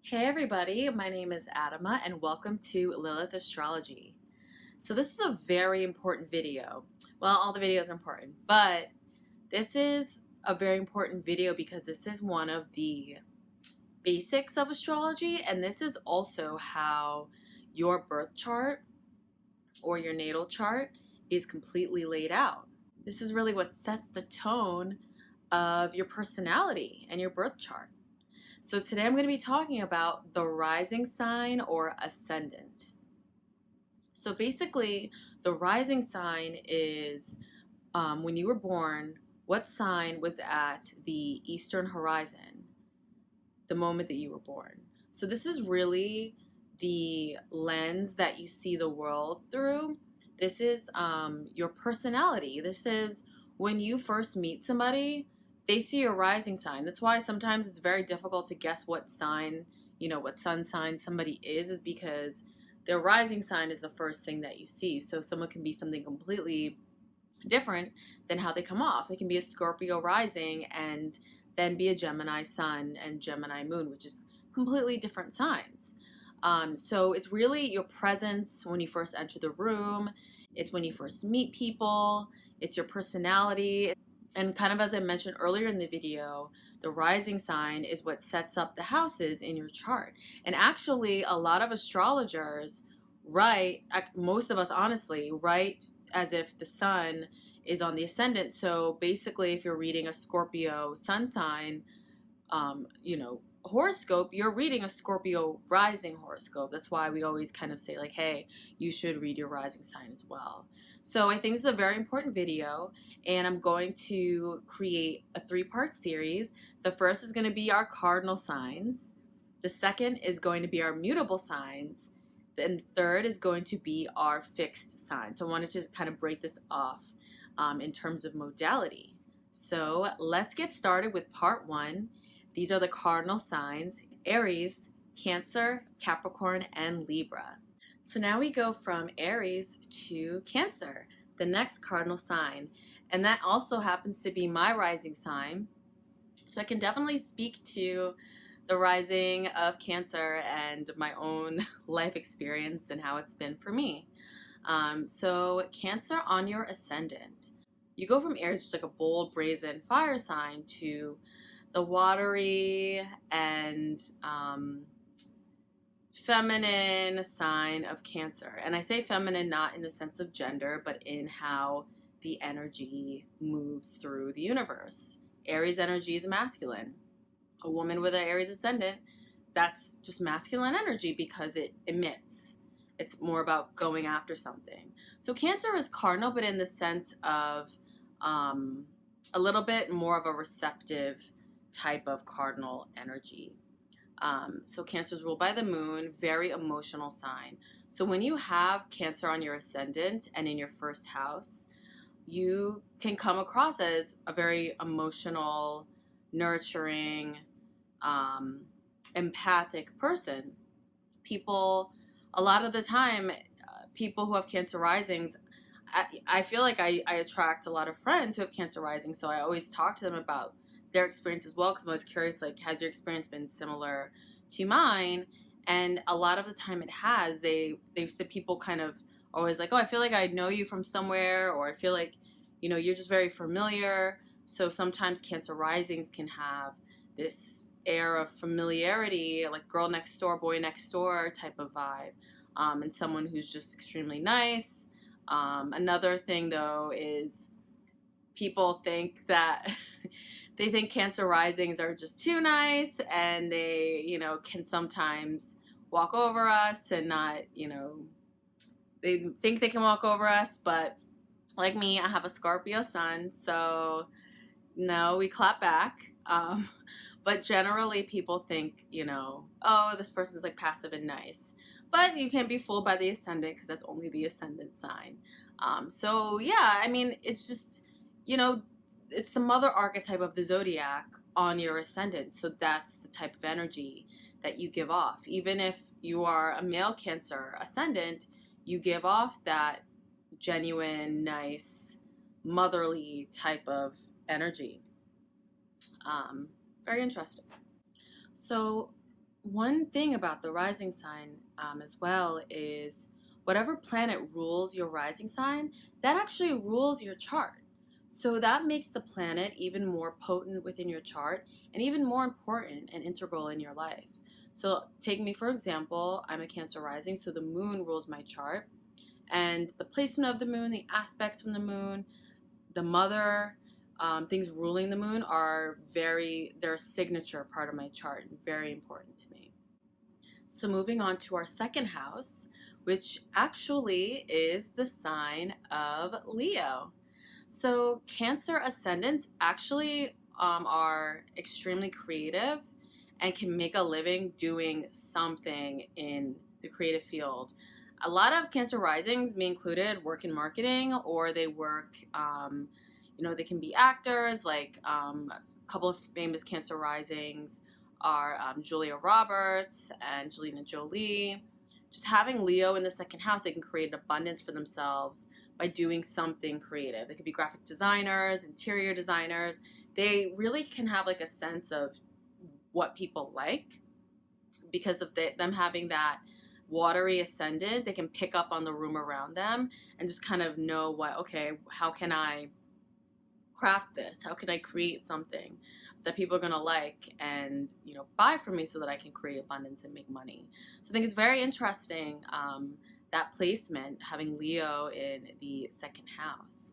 Hey everybody, my name is Adama and welcome to Lilith Astrology. So this is a very important video. Well, all the videos are important, but this is a very important video because this is one of the basics of astrology, and this is also how your birth chart or your natal chart is completely laid out. This is really what sets the tone of your personality and your birth chart. So today I'm going to be talking about the rising sign or ascendant. So basically, the rising sign is when you were born, what sign was at the eastern horizon the moment that you were born. So this is really the lens that you see the world through. This is your personality. This is when you first meet somebody, they see your rising sign. That's why sometimes it's very difficult to guess what sign, what sun sign somebody is because their rising sign is the first thing that you see. So someone can be something completely different than how they come off. They can be a Scorpio rising and then be a Gemini sun and Gemini moon, which is completely different signs. So it's really your presence when you first enter the room. It's when you first meet people. It's your personality. And kind of as I mentioned earlier in the video, the rising sign is what sets up the houses in your chart. And actually, a lot of astrologers write, most of us honestly, write as if the sun is on the ascendant. So basically, if you're reading a Scorpio sun sign, horoscope, you're reading a Scorpio rising horoscope. That's why we always kind of say like, hey, you should read your rising sign as well. So I think this is a very important video, and I'm going to create a 3-part series. The first is going to be our cardinal signs. The second is going to be our mutable signs. Then the third is going to be our fixed sign. So I wanted to kind of break this off in terms of modality. So let's get started with part 1. These are the cardinal signs: Aries, Cancer, Capricorn, and Libra. So now we go from Aries to Cancer, the next cardinal sign. And that also happens to be my rising sign. So I can definitely speak to the rising of Cancer and my own life experience and how it's been for me. So Cancer on your ascendant. You go from Aries, which is like a bold, brazen fire sign, to the watery and feminine sign of Cancer. And I say feminine not in the sense of gender, but in how the energy moves through the universe. Aries energy is masculine. A woman with an Aries ascendant, that's just masculine energy because it emits. It's more about going after something. So Cancer is cardinal, but in the sense of a little bit more of a receptive type of cardinal energy. So Cancer is ruled by the moon, very emotional sign. So when you have Cancer on your ascendant and in your first house, you can come across as a very emotional, nurturing, empathic person. People, a lot of the time, people who have Cancer risings, I feel like I attract a lot of friends who have Cancer rising, so I always talk to them about their experience as well, because I'm always curious, like, has your experience been similar to mine? And a lot of the time it has. They've said people kind of always like, oh, I feel like I know you from somewhere, or I feel like, you're just very familiar. So sometimes Cancer risings can have this air of familiarity, like girl next door, boy next door type of vibe, and someone who's just extremely nice. Another thing, though, is people think that they think Cancer risings are just too nice, and they, can sometimes walk over us and not, they think they can walk over us, but like me, I have a Scorpio sun, so no, we clap back. But generally people think, oh, this person's like passive and nice. But you can't be fooled by the ascendant because that's only the ascendant sign. So yeah, I mean, it's just, it's the mother archetype of the zodiac on your ascendant. So that's the type of energy that you give off. Even if you are a male Cancer ascendant, you give off that genuine, nice, motherly type of energy. Very interesting. So one thing about the rising sign as well is whatever planet rules your rising sign, that actually rules your chart. So that makes the planet even more potent within your chart and even more important and integral in your life. So take me for example, I'm a Cancer rising, so the moon rules my chart. And the placement of the moon, the aspects from the moon, the mother, things ruling the moon they're a signature part of my chart and very important to me. So moving on to our second house, which actually is the sign of Leo. So Cancer ascendants actually are extremely creative and can make a living doing something in the creative field. A lot of Cancer risings, me included, work in marketing, or they work, they can be actors. Like a couple of famous Cancer risings are Julia Roberts and Angelina Jolie. Just having Leo in the second house, they can create an abundance for themselves by doing something creative. They could be graphic designers, interior designers. They really can have like a sense of what people like because of them having that watery ascendant. They can pick up on the room around them and just kind of know how can I craft this? How can I create something that people are going to like and, buy from me so that I can create abundance and make money? So I think it's very interesting, that placement, having Leo in the second house.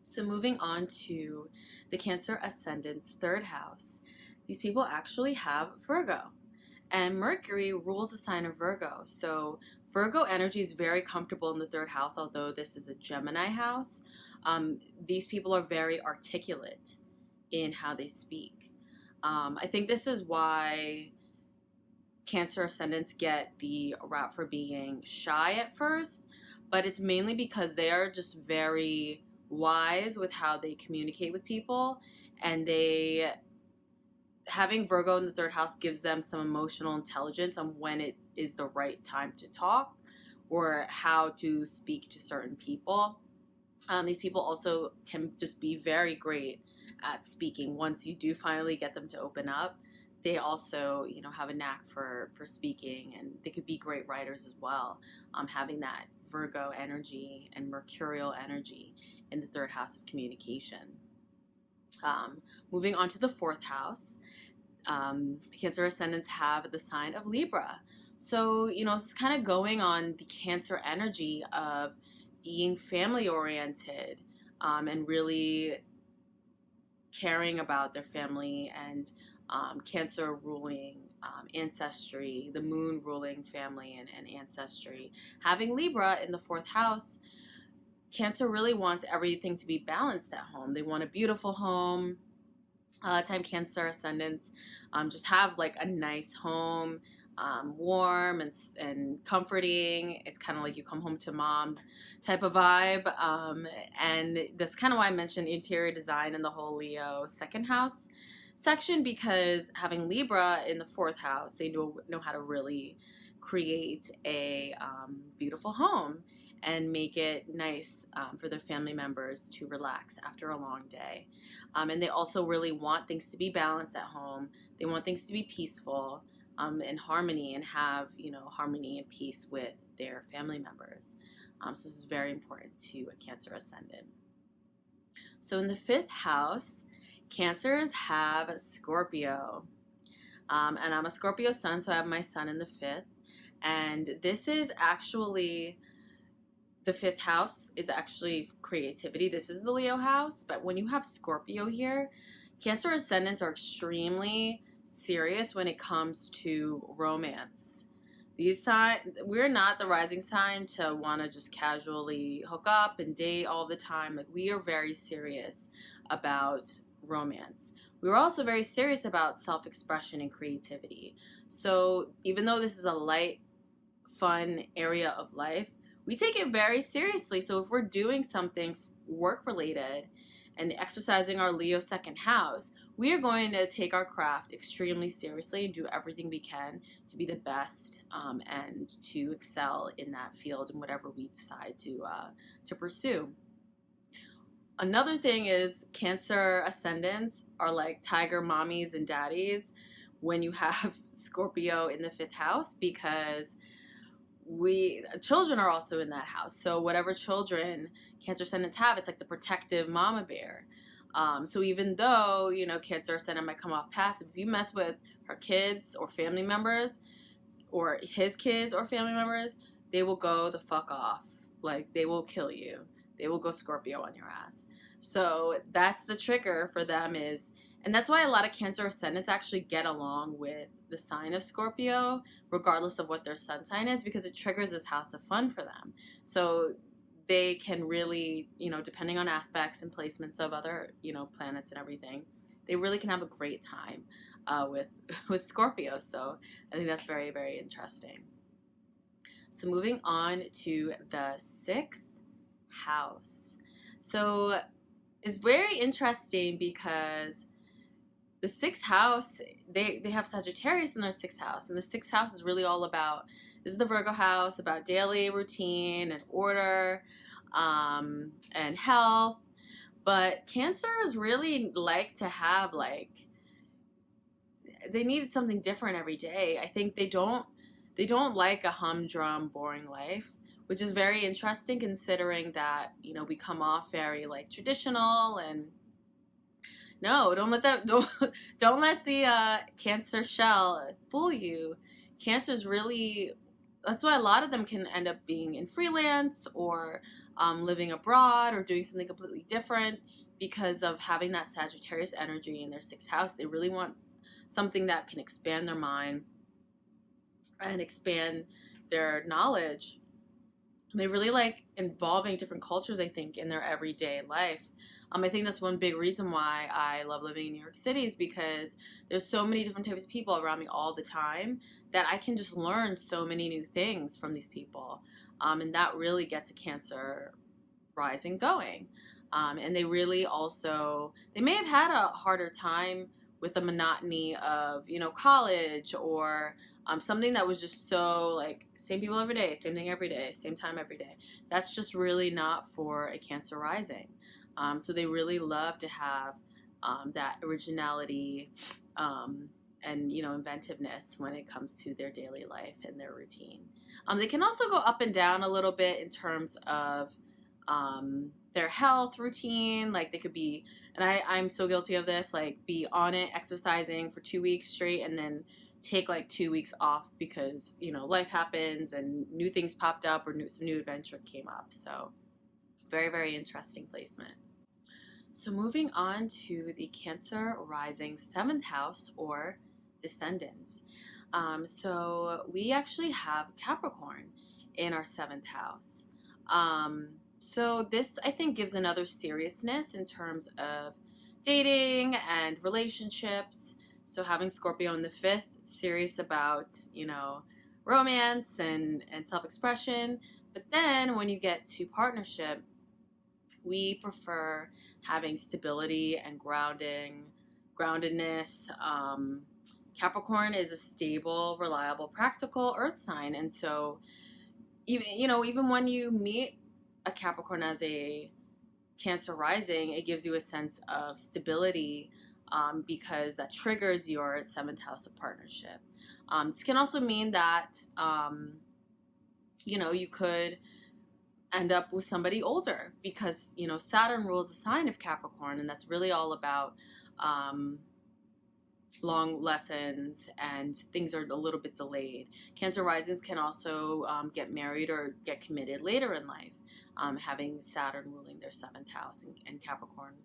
So moving on to the Cancer ascendant's third house, these people actually have Virgo. And Mercury rules the sign of Virgo. So Virgo energy is very comfortable in the third house, although this is a Gemini house. These people are very articulate in how they speak. I think this is why Cancer ascendants get the rap for being shy at first, but it's mainly because they are just very wise with how they communicate with people, and having Virgo in the third house gives them some emotional intelligence on when it is the right time to talk or how to speak to certain people. These people also can just be very great at speaking. Once you do finally get them to open up, they also, have a knack for speaking, and they could be great writers as well, having that Virgo energy and Mercurial energy in the third house of communication. Moving on to the fourth house, Cancer ascendants have the sign of Libra. So, it's kind of going on the Cancer energy of being family oriented, and really caring about their family, and Cancer ruling ancestry, the moon ruling family and ancestry. Having Libra in the fourth house, Cancer really wants everything to be balanced at home. They want a beautiful home. Time Cancer ascendants just have like a nice home, warm and comforting. It's kind of like you come home to mom type of vibe. And that's kind of why I mentioned interior design in the whole Leo second house section, because having Libra in the fourth house, they know how to really create a beautiful home and make it nice for their family members to relax after a long day. And they also really want things to be balanced at home. They want things to be peaceful, and harmony, and have, harmony and peace with their family members. So this is very important to a Cancer ascendant. So in the fifth house, Cancers have Scorpio. And I'm a Scorpio sun, so I have my sun in the fifth. And this is actually, the fifth house is actually creativity. This is the Leo house, but when you have Scorpio here, Cancer ascendants are extremely serious when it comes to romance. We're not the rising sign to want to just casually hook up and date all the time. Like, we are very serious about romance. We were also very serious about self-expression and creativity. So even though this is a light, fun area of life, we take it very seriously. So if we're doing something work-related and exercising our Leo second house, we are going to take our craft extremely seriously and do everything we can to be the best, and to excel in that field and whatever we decide to pursue. Another thing is Cancer ascendants are like tiger mommies and daddies. when you have Scorpio in the 5th house, because children are also in that house. So whatever children Cancer ascendants have, it's like the protective mama bear. So even though, you know, Cancer ascendant might come off passive, if you mess with her kids or family members, or his kids or family members, they will go the fuck off. Like, they will kill you. They will go Scorpio on your ass. So that's the trigger for them and that's why a lot of Cancer ascendants actually get along with the sign of Scorpio, regardless of what their sun sign is, because it triggers this house of fun for them. So they can really, you know, depending on aspects and placements of other, you know, planets and everything, they really can have a great time with Scorpio. So I think that's very, very interesting. So moving on to the 6th house. So it's very interesting because the 6th house, they have Sagittarius in their 6th house, and the 6th house is really all about, this is the Virgo house, about daily routine and order, and health. But Cancers really like to have, like, they needed something different every day. I think they don't like a humdrum, boring life, which is very interesting considering that, you know, we come off very like traditional. And no, don't let the Cancer shell fool you. Cancer's really, that's why a lot of them can end up being in freelance or living abroad or doing something completely different because of having that Sagittarius energy in their 6th house. They really want something that can expand their mind and expand their knowledge. They really like involving different cultures, I think, in their everyday life. I think that's one big reason why I love living in New York City, is because there's so many different types of people around me all the time that I can just learn so many new things from these people. And that really gets a Cancer rising going. And they really also, they may have had a harder time with the monotony of, you know, college or something that was just so like same people every day, same thing every day, same time every day. That's just really not for a Cancer rising. So they really love to have that originality and, you know, inventiveness when it comes to their daily life and their routine. They can also go up and down a little bit in terms of their health routine. Like they could be, and I'm so guilty of this, like be on it, exercising for 2 weeks straight and then take like 2 weeks off because, you know, life happens and new things popped up or some new adventure came up. So very, very interesting placement. So moving on to the Cancer rising 7th house or descendant. So we actually have Capricorn in our 7th house. So this, I think, gives another seriousness in terms of dating and relationships. So having Scorpio in the 5th, serious about, you know, romance and self-expression. But then when you get to partnership, we prefer having stability and groundedness. Capricorn is a stable, reliable, practical earth sign. And so, even when you meet a Capricorn as a Cancer rising, it gives you a sense of stability because that triggers your 7th house of partnership. This can also mean that, you could end up with somebody older because, Saturn rules a sign of Capricorn, and that's really all about long lessons and things are a little bit delayed. Cancer risings can also get married or get committed later in life, having Saturn ruling their 7th house and Capricorn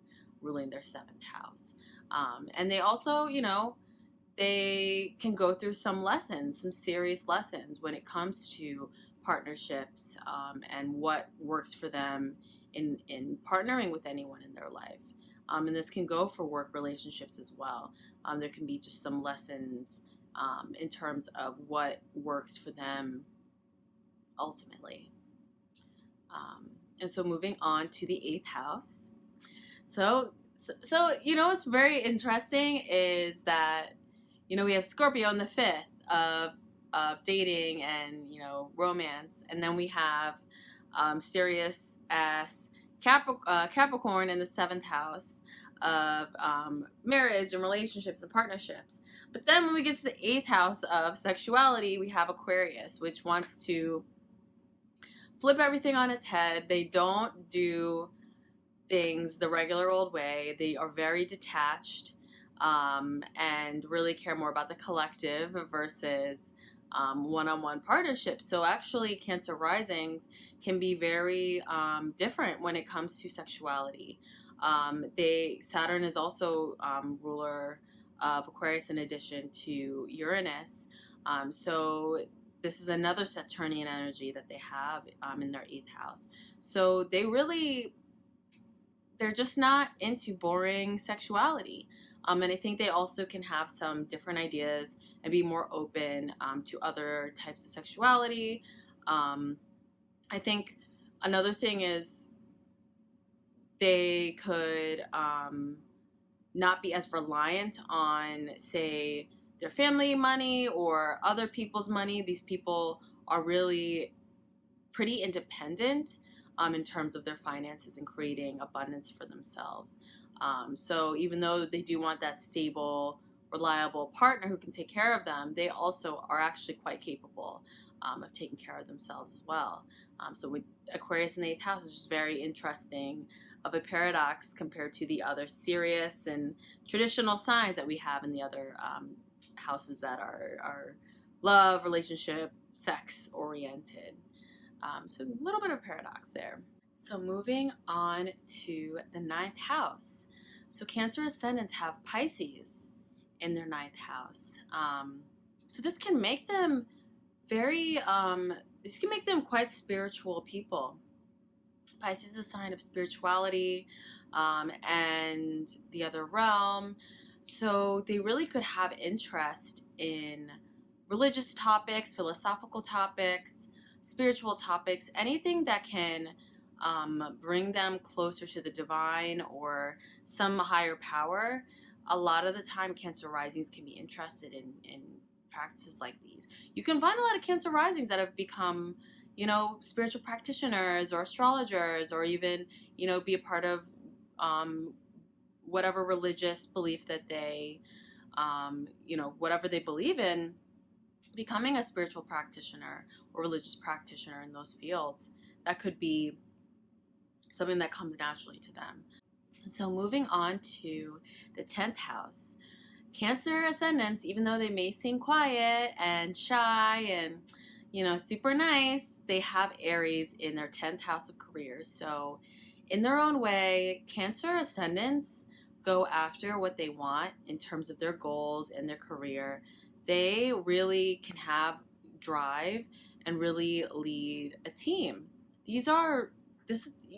ruling their 7th house. And they also, they can go through some lessons, some serious lessons when it comes to partnerships and what works for them in partnering with anyone in their life. And this can go for work relationships as well. There can be just some lessons in terms of what works for them ultimately. And so moving on to the 8th house. So what's very interesting is that, we have Scorpio in the 5th of dating and, romance. And then we have serious ass Capricorn in the 7th house of marriage and relationships and partnerships. But then when we get to the 8th house of sexuality, we have Aquarius, which wants to flip everything on its head. They don't do things the regular old way. They are very detached and really care more about the collective versus one-on-one partnerships. So actually, Cancer risings can be very different when it comes to sexuality. Saturn is also ruler of Aquarius in addition to Uranus. So this is another Saturnian energy that they have in their 8th house. So they're just not into boring sexuality. And I think they also can have some different ideas and be more open to other types of sexuality. I think another thing is they could not be as reliant on, say, their family money or other people's money. These people are really pretty independent in terms of their finances and creating abundance for themselves. So even though they do want that stable, reliable partner who can take care of them, they also are actually quite capable of taking care of themselves as well. So with Aquarius in the 8th house is just very interesting of a paradox compared to the other serious and traditional signs that we have in the other houses that are love, relationship, sex oriented. So a little bit of paradox there. So moving on to the 9th house. So Cancer ascendants have Pisces in their 9th house. So this can make them quite spiritual people. Pisces is a sign of spirituality and the other realm. So they really could have interest in religious topics, philosophical topics, spiritual topics, anything that can bring them closer to the divine or some higher power. A lot of the time, Cancer risings can be interested in practices like these. You can find a lot of Cancer risings that have become, spiritual practitioners or astrologers, or even, be a part of whatever religious belief that they, whatever they believe in, becoming a spiritual practitioner or religious practitioner in those fields. That could be something that comes naturally to them. So moving on to the 10th house. Cancer ascendants, even though they may seem quiet and shy and, super nice, they have Aries in their 10th house of careers. So in their own way, Cancer ascendants go after what they want in terms of their goals and their career. They really can have drive and really lead a team. You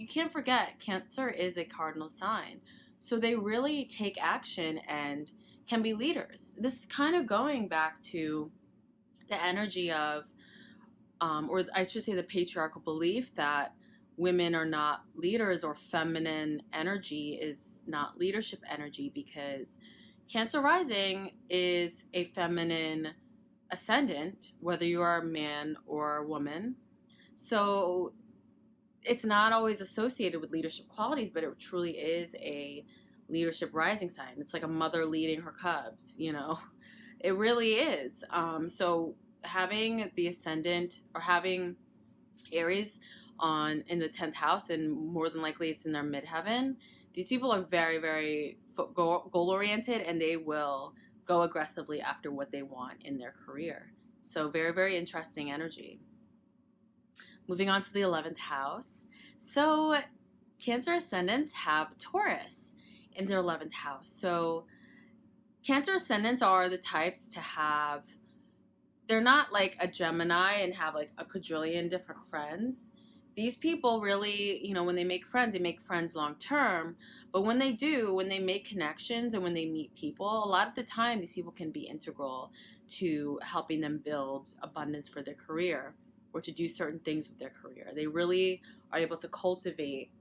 can't forget, Cancer is a cardinal sign. So they really take action and can be leaders. This is kind of going back to the energy of, or I should say the patriarchal belief that women are not leaders, or feminine energy is not leadership energy, because Cancer rising is a feminine ascendant, whether you are a man or a woman. So it's not always associated with leadership qualities, but it truly is a leadership rising sign. It's like a mother leading her cubs, It really is. So having the ascendant or having Aries in the 10th house, and more than likely it's in their midheaven, these people are very, very goal-oriented, and they will go aggressively after what they want in their career. So very, very interesting energy. Moving on to the 11th house. So Cancer ascendants have Taurus in their 11th house. So Cancer ascendants are the types to have, they're not like a Gemini and have like a quadrillion different friends. These people really, when they make friends long term. But when they make connections and when they meet people, a lot of the time these people can be integral to helping them build abundance for their career or to do certain things with their career. They really are able to cultivate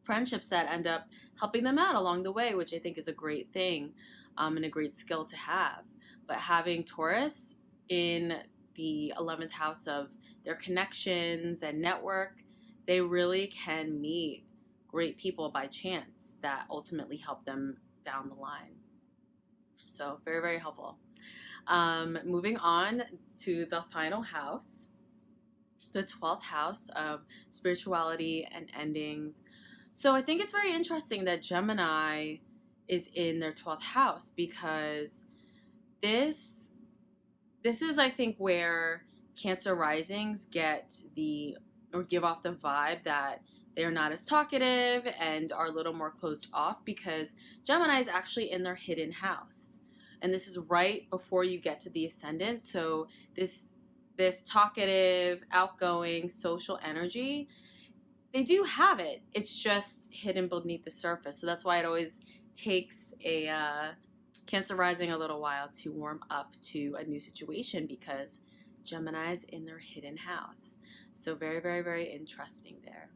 friendships that end up helping them out along the way, which I think is a great thing and a great skill to have. But having Taurus in the 11th house of their connections and network, they really can meet great people by chance that ultimately help them down the line. So very, very helpful. Moving on to the final house, the 12th house of spirituality and endings. So I think it's very interesting that Gemini is in their 12th house, because this is, I think, where Cancer risings give off the vibe that they're not as talkative and are a little more closed off, because Gemini is actually in their hidden house. And this is right before you get to the Ascendant. So this talkative, outgoing, social energy, they do have it. It's just hidden beneath the surface. So that's why it always takes a Cancer rising a little while to warm up to a new situation, because Gemini's in their hidden house. So very, very, very interesting there.